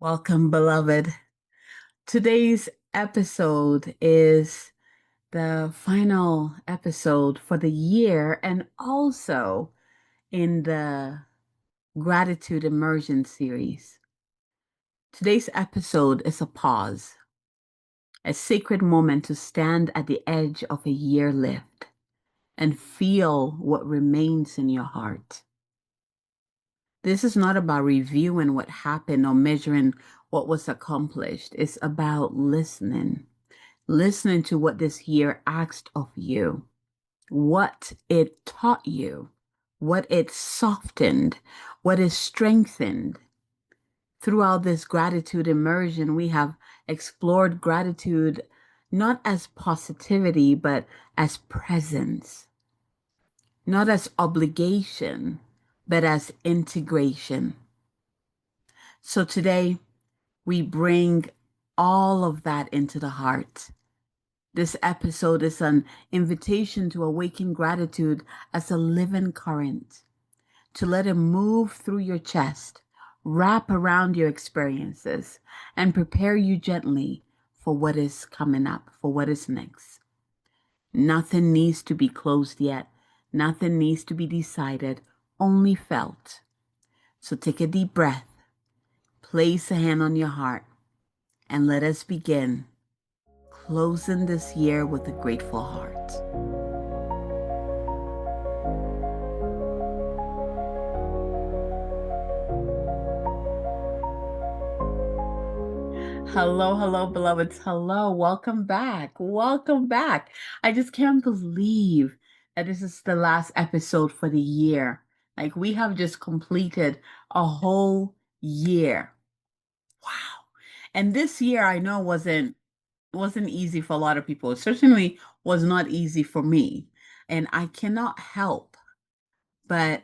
Welcome, beloved. Today's episode is the final episode for the year and also in the Gratitude Immersion series. Today's episode is a pause, a sacred moment to stand at the edge of a year lived and feel what remains in your heart. This is not about reviewing what happened or measuring what was accomplished. It's about listening to what this year asked of you, what it taught you, what it softened, what is strengthened. Throughout this gratitude immersion, we have explored gratitude not as positivity, but as presence, not as obligation, but as integration. So today, we bring all of that into the heart. This episode is an invitation to awaken gratitude as a living current, to let it move through your chest, wrap around your experiences, and prepare you gently for what is coming up, for what is next. Nothing needs to be closed yet. Nothing needs to be decided, only felt. So take a deep breath, place a hand on your heart, and let us begin closing this year with a grateful heart. Hello, hello, beloveds. Hello, welcome back. Welcome back. I just can't believe that this is the last episode for the year. Like we have just completed a whole year. Wow. And this year I know wasn't easy for a lot of people. It certainly was not easy for me. And I cannot help but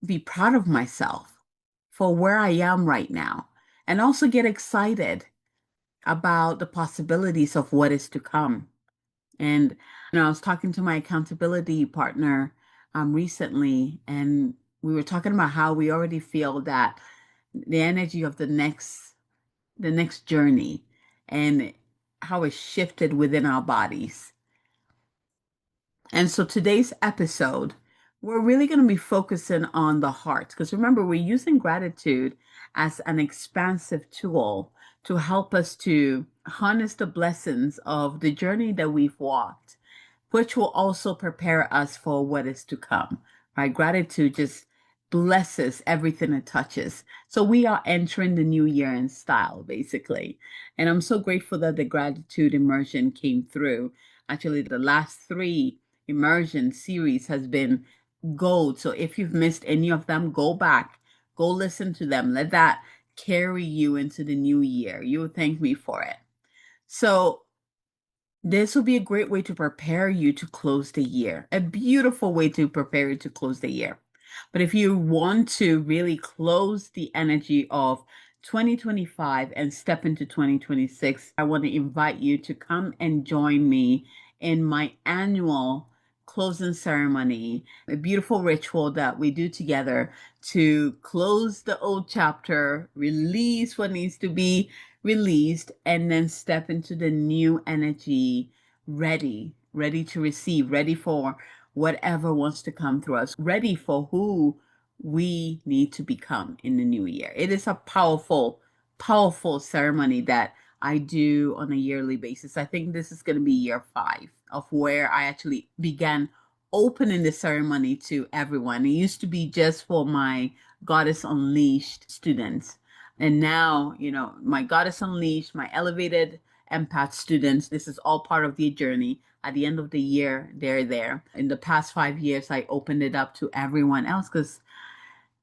be proud of myself for where I am right now and also get excited about the possibilities of what is to come. And I was talking to my accountability partner recently, and we were talking about how we already feel that the energy of the next journey and how it shifted within our bodies. And so today's episode, we're really going to be focusing on the heart. Because remember, we're using gratitude as an expansive tool to help us to harness the blessings of the journey that we've walked, which will also prepare us for what is to come. Right? Gratitude just blesses everything it touches. So we are entering the new year in style, basically. And I'm so grateful that the gratitude immersion came through. Actually, the last three immersion series has been gold. So if you've missed any of them, go back, go listen to them. Let that carry you into the new year. You'll thank me for it. So this will be a great way to prepare you to close the year, a beautiful way to prepare you to close the year. But if you want to really close the energy of 2025 and step into 2026, I want to invite you to come and join me in my annual closing ceremony, a beautiful ritual that we do together to close the old chapter, release what needs to be released, and then step into the new energy, ready to receive, ready for whatever wants to come through us, ready for who we need to become in the new year. It is a powerful, powerful ceremony that I do on a yearly basis. I think this is going to be year 5 of where I actually began opening the ceremony to everyone. It used to be just for my Goddess Unleashed students. And now, my Goddess Unleashed, my elevated empath students, this is all part of the journey. At the end of the year, they're there. In the past 5 years, I opened it up to everyone else because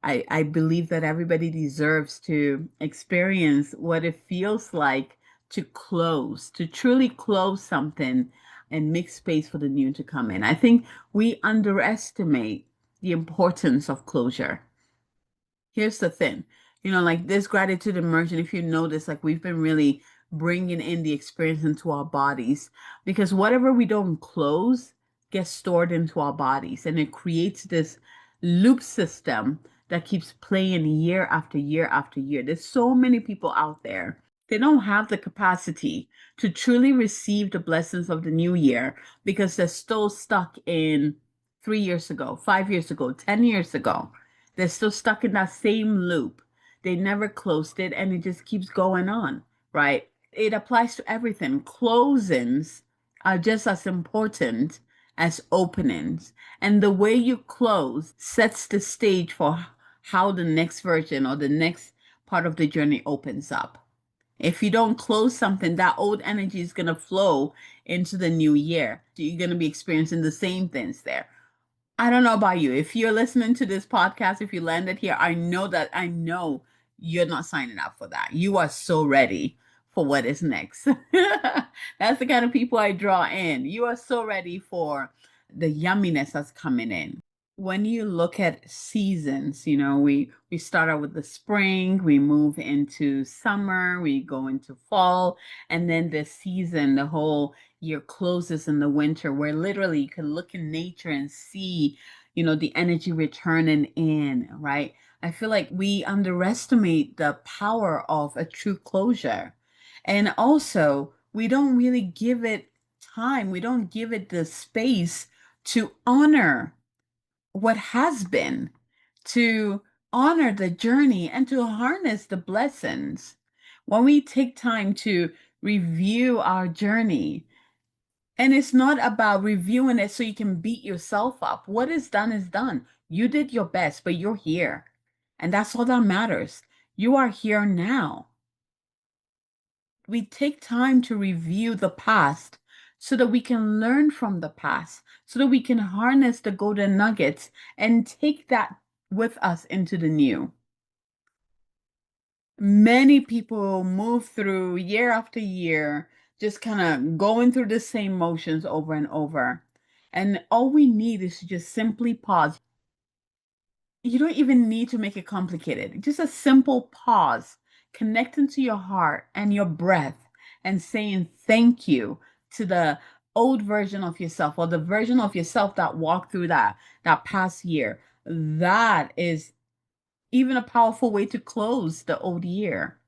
I believe that everybody deserves to experience what it feels like to close, to truly close something and make space for the new to come in. I think we underestimate the importance of closure. Here's the thing, like this gratitude immersion, if you notice, like we've been really bringing in the experience into our bodies because whatever we don't close gets stored into our bodies and it creates this loop system that keeps playing year after year after year. There's so many people out there. They don't have the capacity to truly receive the blessings of the new year because they're still stuck in 3 years ago, 5 years ago, 10 years ago. They're still stuck in that same loop. They never closed it and it just keeps going on, right? It applies to everything. Closings are just as important as openings. And the way you close sets the stage for how the next version or the next part of the journey opens up. If you don't close something, that old energy is going to flow into the new year. You're going to be experiencing the same things there. I don't know about you. If you're listening to this podcast, if you landed here, I know you're not signing up for that. You are so ready for what is next. That's the kind of people I draw in. You are so ready for the yumminess that's coming in. When you look at seasons, we start out with the spring, we move into summer, we go into fall, and then the season, the whole year closes in the winter, where literally you can look in nature and see, the energy returning in, right? I feel like we underestimate the power of a true closure. And also, we don't really give it time, we don't give it the space to honor what has been, to honor the journey, and to harness the blessings. When we take time to review our journey, and it's not about reviewing it so you can beat yourself up. What is done is done. You did your best, but you're here. And that's all that matters. You are here now. We take time to review the past so that we can learn from the past, so that we can harness the golden nuggets and take that with us into the new. Many people move through year after year, just kind of going through the same motions over and over. And all we need is to just simply pause. You don't even need to make it complicated. Just a simple pause, connecting to your heart and your breath and saying thank you to the old version of yourself or the version of yourself that walked through that past year. That is even a powerful way to close the old year.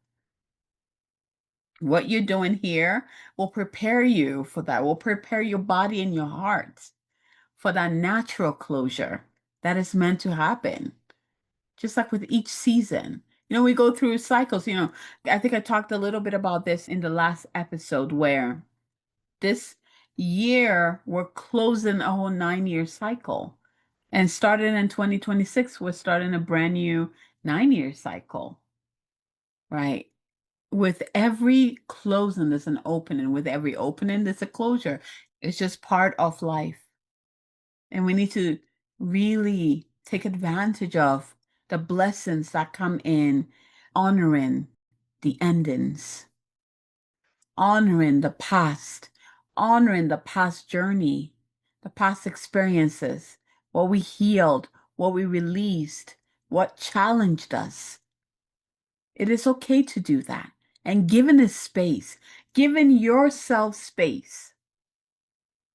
What you're doing here will prepare you for that, will prepare your body and your heart for that natural closure that is meant to happen. Just like with each season. We go through cycles. I think I talked a little bit about this in the last episode where this year we're closing a whole 9 year cycle. And starting in 2026, we're starting a brand new 9 year cycle, right? With every closing, there's an opening. With every opening, there's a closure. It's just part of life. And we need to really take advantage of the blessings that come in, honoring the endings, honoring the past journey, the past experiences, what we healed, what we released, what challenged us. It is okay to do that. And given this space, giving yourself space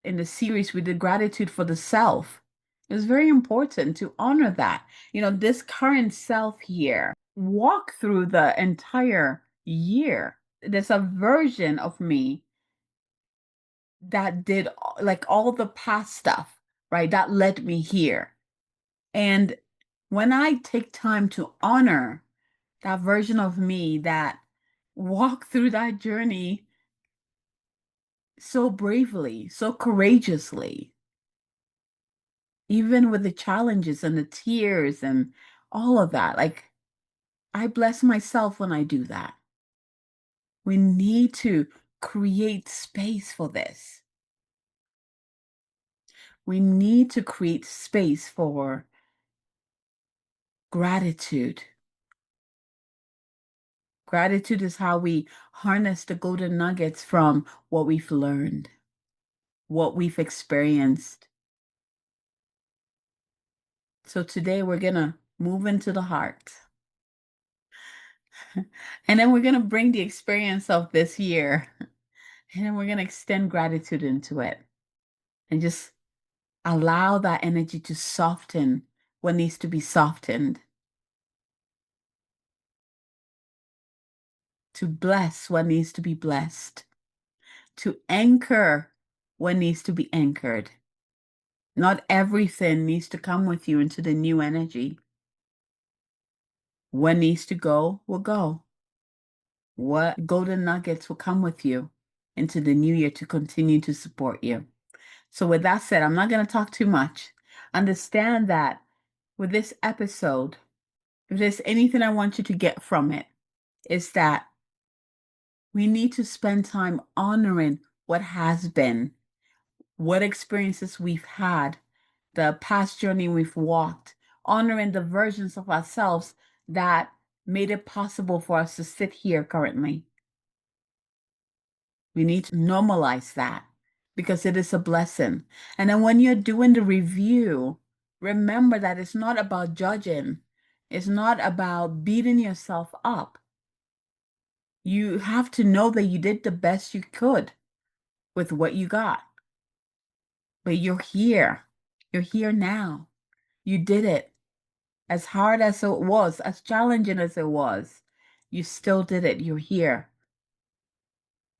in the series we did gratitude for the self. It's very important to honor that. This current self here, walk through the entire year. There's a version of me that did like all the past stuff, right? That led me here. And when I take time to honor that version of me that walked through that journey so bravely, so courageously, even with the challenges and the tears and all of that. Like, I bless myself when I do that. We need to create space for this. We need to create space for gratitude. Gratitude is how we harness the golden nuggets from what we've learned, what we've experienced. So today we're going to move into the heart. And then we're going to bring the experience of this year. And then we're going to extend gratitude into it. And just allow that energy to soften what needs to be softened. to bless what needs to be blessed, to anchor what needs to be anchored. Not everything needs to come with you into the new energy. What needs to go will go. What golden nuggets will come with you into the new year to continue to support you. So with that said, I'm not going to talk too much. Understand that with this episode, if there's anything I want you to get from it, is that we need to spend time honoring what has been, what experiences we've had, the past journey we've walked, honoring the versions of ourselves that made it possible for us to sit here currently. We need to normalize that because it is a blessing. And then when you're doing the review, remember that it's not about judging. It's not about beating yourself up. You have to know that you did the best you could with what you got. But you're here. You're here now. You did it. As hard as it was, as challenging as it was, you still did it. You're here.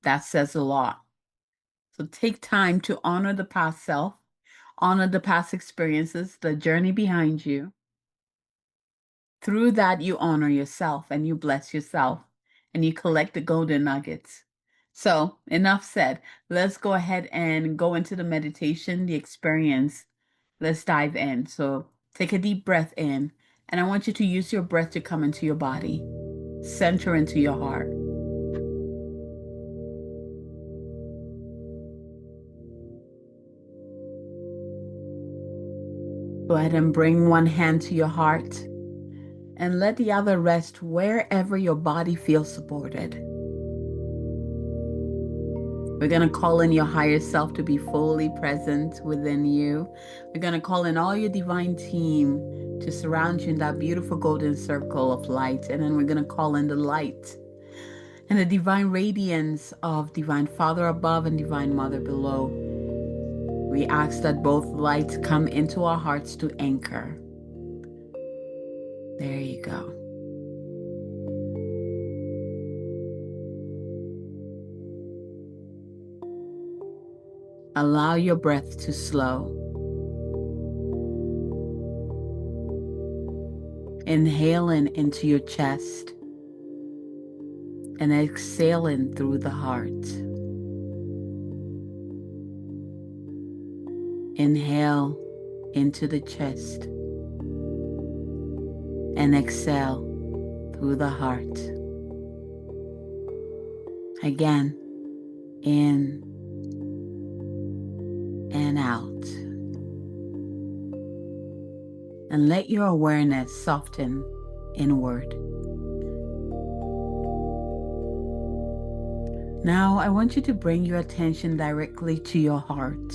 That says a lot. So take time to honor the past self, honor the past experiences, the journey behind you. Through that, you honor yourself and you bless yourself and you collect the golden nuggets. So, enough said. Let's go ahead and go into the meditation, the experience. Let's dive in. So, take a deep breath in, and I want you to use your breath to come into your body, center into your heart. Go ahead and bring one hand to your heart and let the other rest wherever your body feels supported. We're going to call in your higher self to be fully present within you. We're going to call in all your divine team to surround you in that beautiful golden circle of light. And then we're going to call in the light and the divine radiance of Divine Father above and Divine Mother below. We ask that both lights come into our hearts to anchor. There you go. Allow your breath to slow. Inhaling into your chest and exhaling through the heart. Inhale into the chest and exhale through the heart. Again, in and out. And let your awareness soften inward. Now, I want you to bring your attention directly to your heart.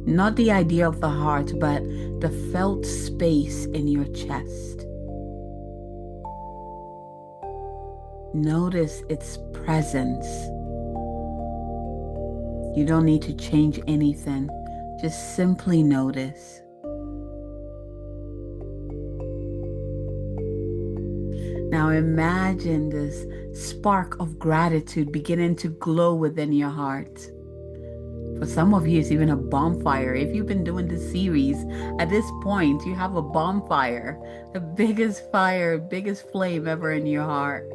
Not the idea of the heart, but the felt space in your chest. Notice its presence. You don't need to change anything. Just simply notice. Now imagine this spark of gratitude beginning to glow within your heart. For some of you, it's even a bonfire. If you've been doing this series, at this point, you have a bonfire, the biggest fire, biggest flame ever in your heart.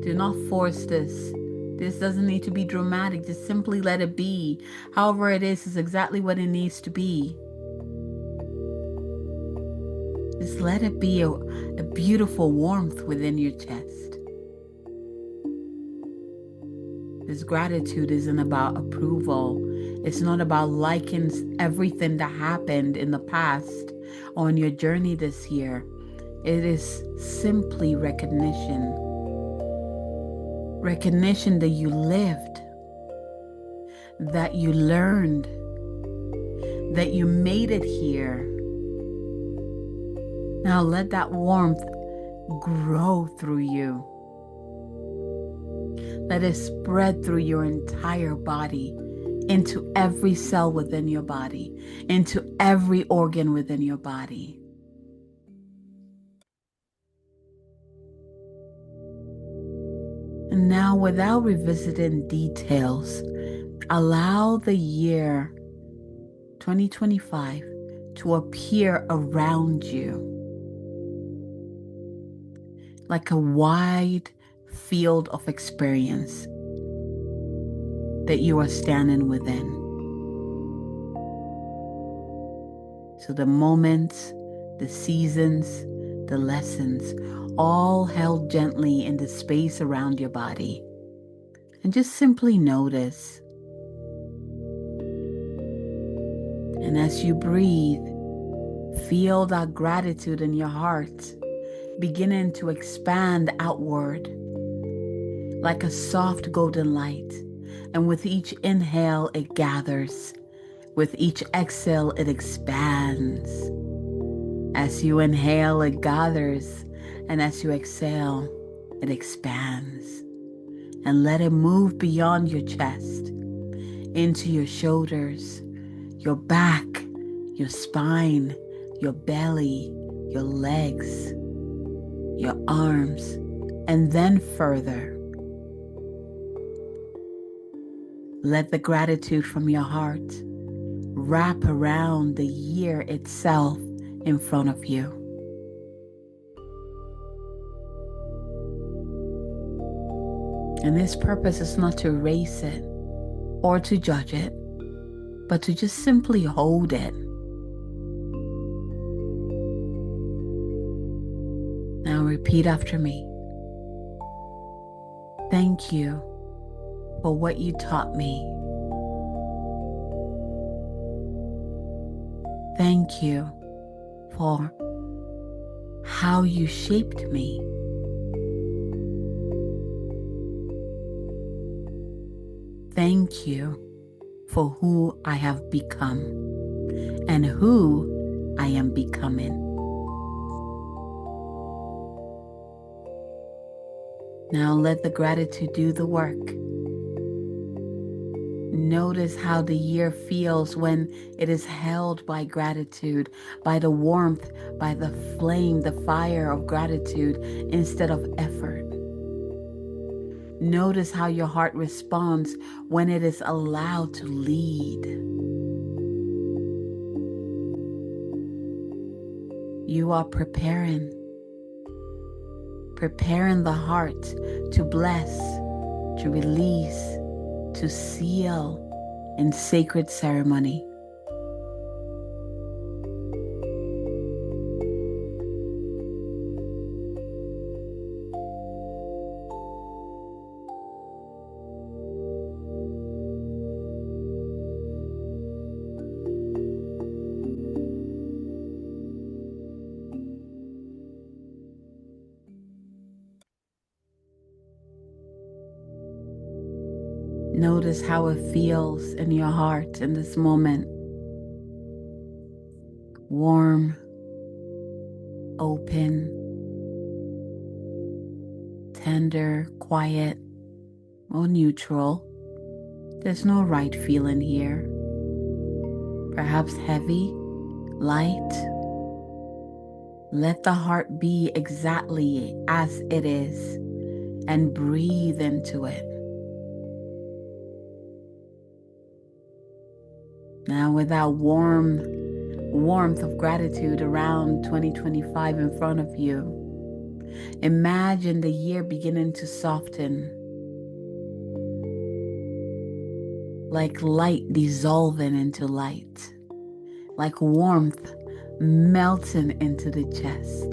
Do not force this. This doesn't need to be dramatic. Just simply let it be. However it is exactly what it needs to be. Just let it be a beautiful warmth within your chest. This gratitude isn't about approval. It's not about liking everything that happened in the past or on your journey this year. It is simply recognition. Recognition that you lived, that you learned, that you made it here. Now let that warmth grow through you. Let it spread through your entire body, into every cell within your body, into every organ within your body. And now, without revisiting details, allow the year 2025 to appear around you like a wide field of experience that you are standing within. So the moments, the seasons, the lessons, all held gently in the space around your body. And just simply notice. And as you breathe, feel that gratitude in your heart beginning to expand outward like a soft golden light. And with each inhale, it gathers. With each exhale, it expands. As you inhale, it gathers. And as you exhale, it expands. And let it move beyond your chest, into your shoulders, your back, your spine, your belly, your legs, your arms, and then further. Let the gratitude from your heart wrap around the year itself in front of you. And this purpose is not to erase it or to judge it, but to just simply hold it. Now repeat after me. Thank you for what you taught me. Thank you for how you shaped me. Thank you for who I have become and who I am becoming. Now let the gratitude do the work. Notice how the year feels when it is held by gratitude, by the warmth, by the flame, the fire of gratitude instead of effort. Notice how your heart responds when it is allowed to lead. You are preparing the heart to bless, to release, to seal in sacred ceremony. Notice how it feels in your heart in this moment. Warm, open, tender, quiet, or neutral. There's no right feeling here. Perhaps heavy, light. Let the heart be exactly as it is and breathe into it. Now with that warmth of gratitude around 2025 in front of you, imagine the year beginning to soften, like light dissolving into light, like warmth melting into the chest.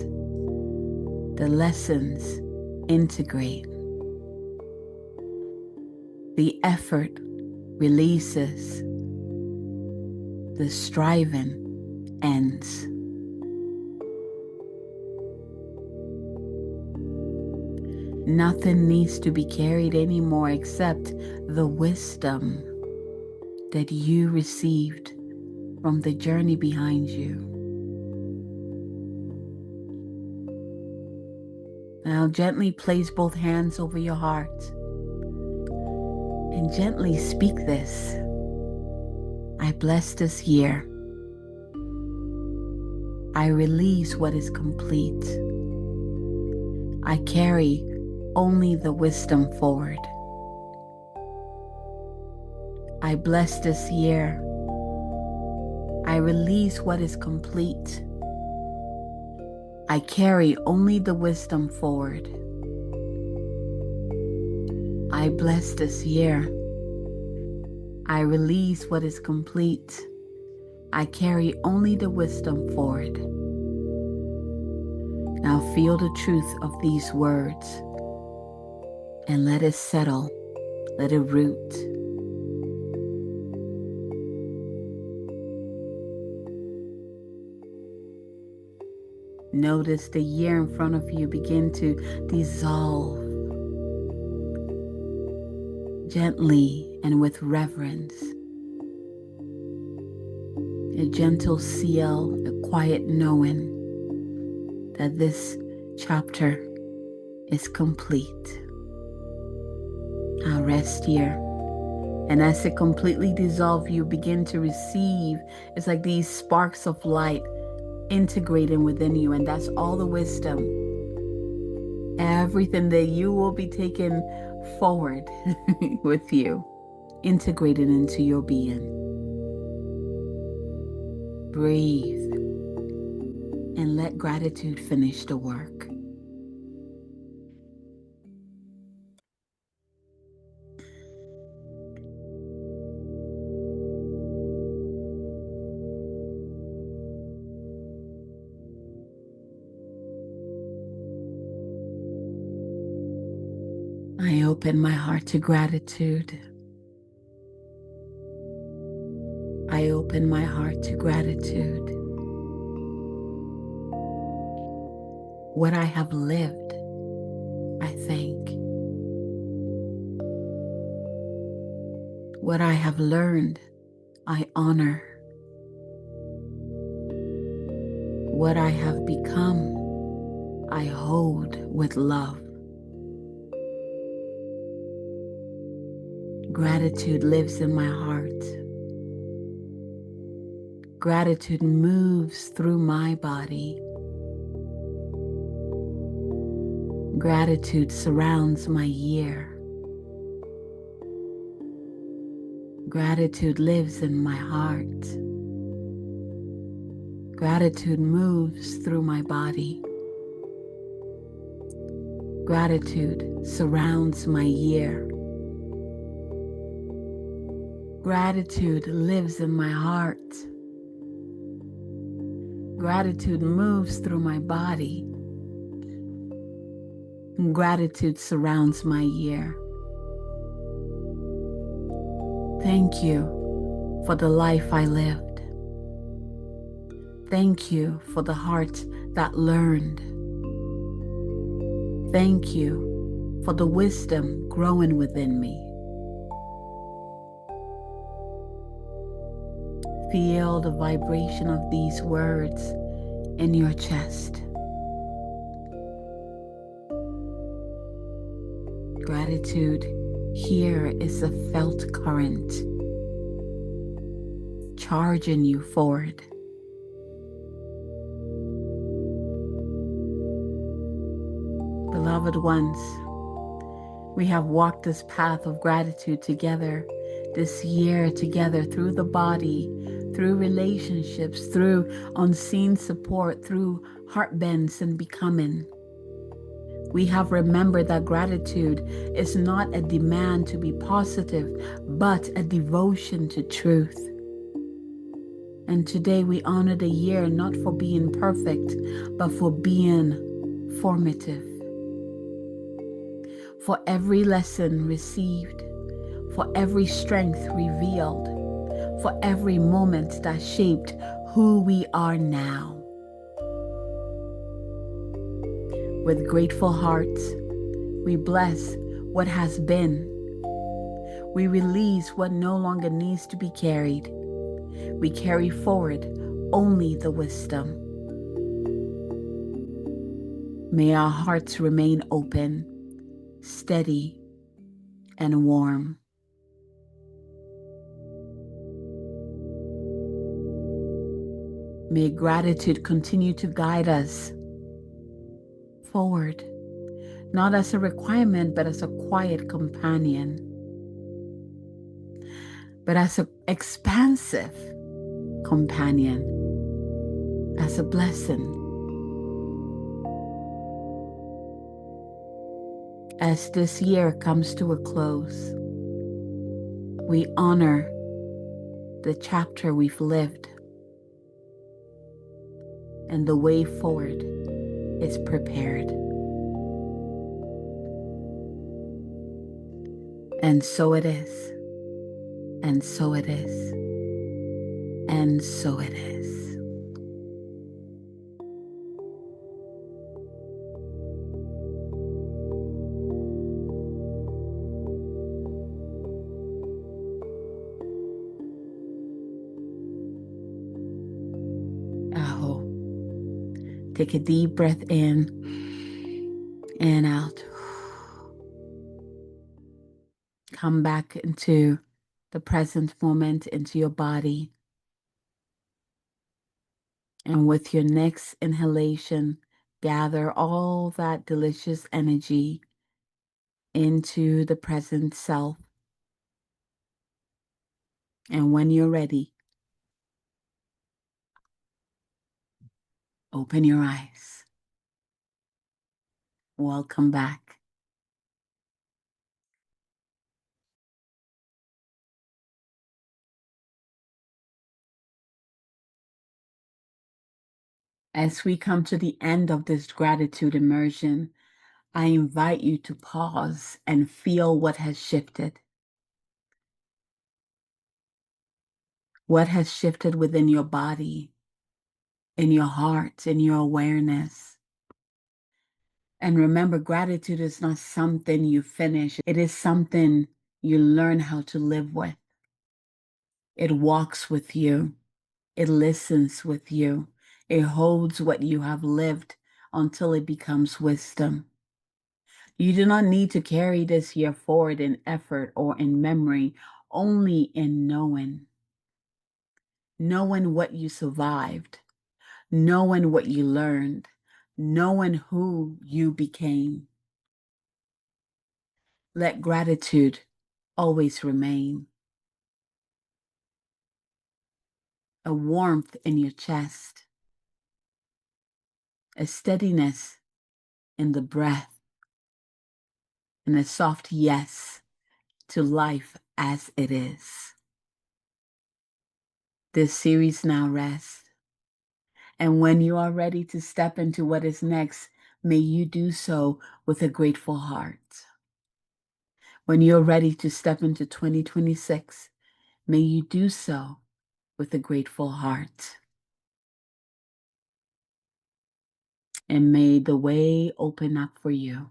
The lessons integrate. The effort releases. The striving ends. Nothing needs to be carried anymore except the wisdom that you received from the journey behind you. Now gently place both hands over your heart and gently speak this. I bless this year. I release what is complete. I carry only the wisdom forward. I bless this year. I release what is complete. I carry only the wisdom forward. I bless this year. I release what is complete. I carry only the wisdom forward. Now feel the truth of these words and let it settle, let it root. Notice the year in front of you begin to dissolve gently and with reverence. A gentle seal, a quiet knowing that this chapter is complete. I'll rest here. And as it completely dissolves, you begin to receive. It's like these sparks of light integrating within you. And that's all the wisdom. Everything that you will be taking forward with you, integrated into your being. Breathe and let gratitude finish the work. I open my heart to gratitude. I open my heart to gratitude. What I have lived, I thank. What I have learned, I honor. What I have become, I hold with love. Gratitude lives in my heart. Gratitude moves through my body. Gratitude surrounds my year. Gratitude lives in my heart. Gratitude moves through my body. Gratitude surrounds my year. Gratitude lives in my heart. Gratitude moves through my body. Gratitude surrounds my year. Thank you for the life I lived. Thank you for the heart that learned. Thank you for the wisdom growing within me. Feel the vibration of these words in your chest. Gratitude here is a felt current, charging you forward. Beloved ones, we have walked this path of gratitude together, this year together, through the body, through relationships, through unseen support, through heart bends and becoming. We have remembered that gratitude is not a demand to be positive, but a devotion to truth. And today we honor the year not for being perfect, but for being formative. For every lesson received, for every strength revealed, for every moment that shaped who we are now. With grateful hearts, we bless what has been. We release what no longer needs to be carried. We carry forward only the wisdom. May our hearts remain open, steady, and warm. May gratitude continue to guide us forward not as a requirement, but as a quiet companion, but as an expansive companion, as a blessing. As this year comes to a close, we honor the chapter we've lived, and the way forward is prepared. And so it is, and so it is, and so it is. Aho. Take a deep breath in and out. Come back into the present moment, into your body. And with your next inhalation, gather all that delicious energy into the present self. And when you're ready, open your eyes. Welcome back. As we come to the end of this gratitude immersion, I invite you to pause and feel what has shifted. What has shifted within your body, in your heart, in your awareness. And remember, gratitude is not something you finish. It is something you learn how to live with. It walks with you. It listens with you. It holds what you have lived until it becomes wisdom. You do not need to carry this year forward in effort or in memory, only in knowing. Knowing what you survived, knowing what you learned, knowing who you became. Let gratitude always remain. A warmth in your chest, a steadiness in the breath, and a soft yes to life as it is. This series now rests. And when you are ready to step into what is next, may you do so with a grateful heart. When you're ready to step into 2026, may you do so with a grateful heart. And may the way open up for you.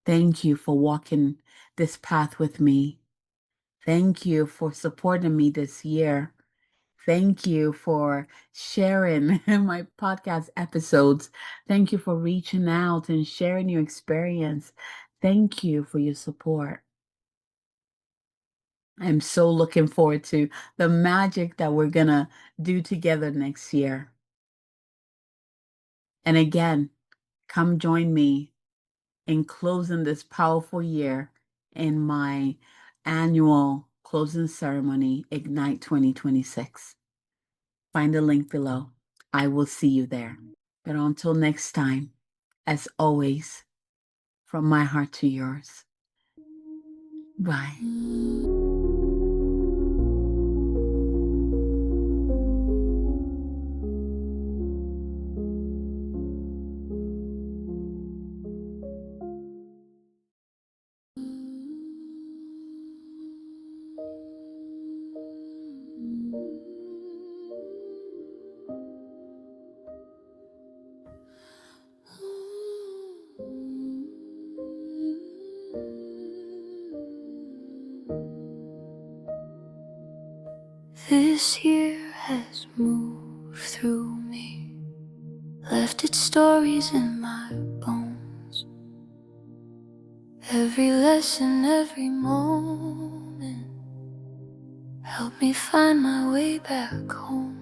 Thank you for walking this path with me. Thank you for supporting me this year. Thank you for sharing my podcast episodes. Thank you for reaching out and sharing your experience. Thank you for your support. I'm so looking forward to the magic that we're going to do together next year. And again, come join me in closing this powerful year in my annual closing ceremony, Ignite 2026. Find the link below. I will see you there. But until next time, as always, from my heart to yours. Bye. This year has moved through me, left its stories in my bones. Every lesson, every moment helped me find my way back home.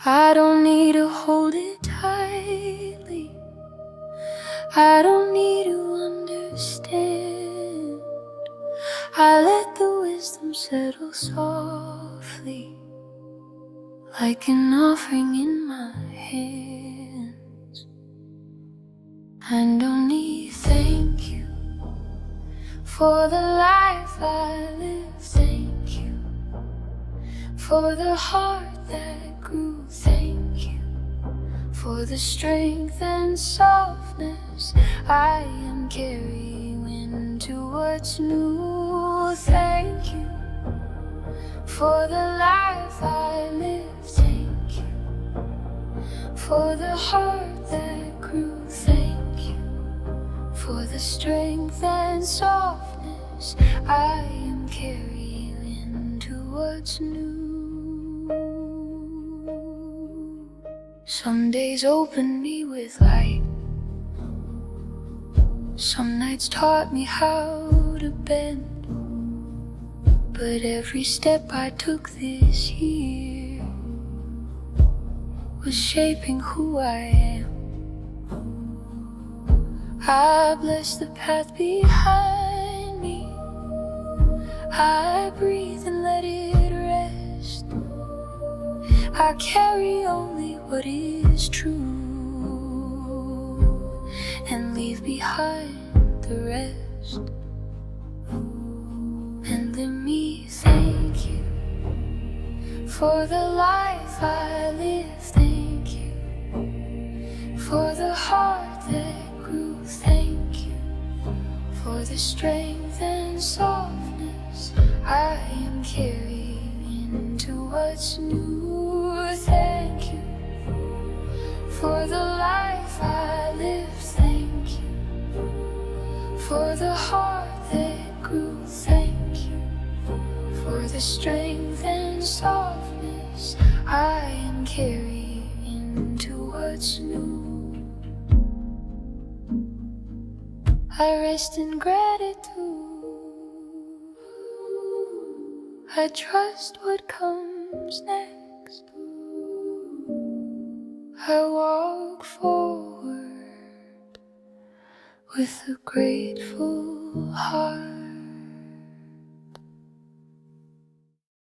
I don't need to hold it tightly, I don't need to understand. I let the wisdom settle softly, like an offering in my hands. I don't need thank you for the life I live. Thank you for the heart that grew. Thank you for the strength and softness I am carrying into what's new. Thank you for the life I live. Thank you for the heart that grew. Thank you for the strength and softness I am carrying into what's new. Some days opened me with light. Some nights taught me how to bend. But every step I took this year was shaping who I am. I bless the path behind me. I breathe and let it rest. I carry only what is true and leave behind the rest. And let me thank you for the life I live. Thank you for the heart that grew. Thank you for the strength and softness I am carrying into what's new. Thank you for the life I live. Thank you for the heart that grew. Thank you for the strength and softness I am carrying into what's new. I rest in gratitude. I trust what comes next. I walk forward with a grateful heart.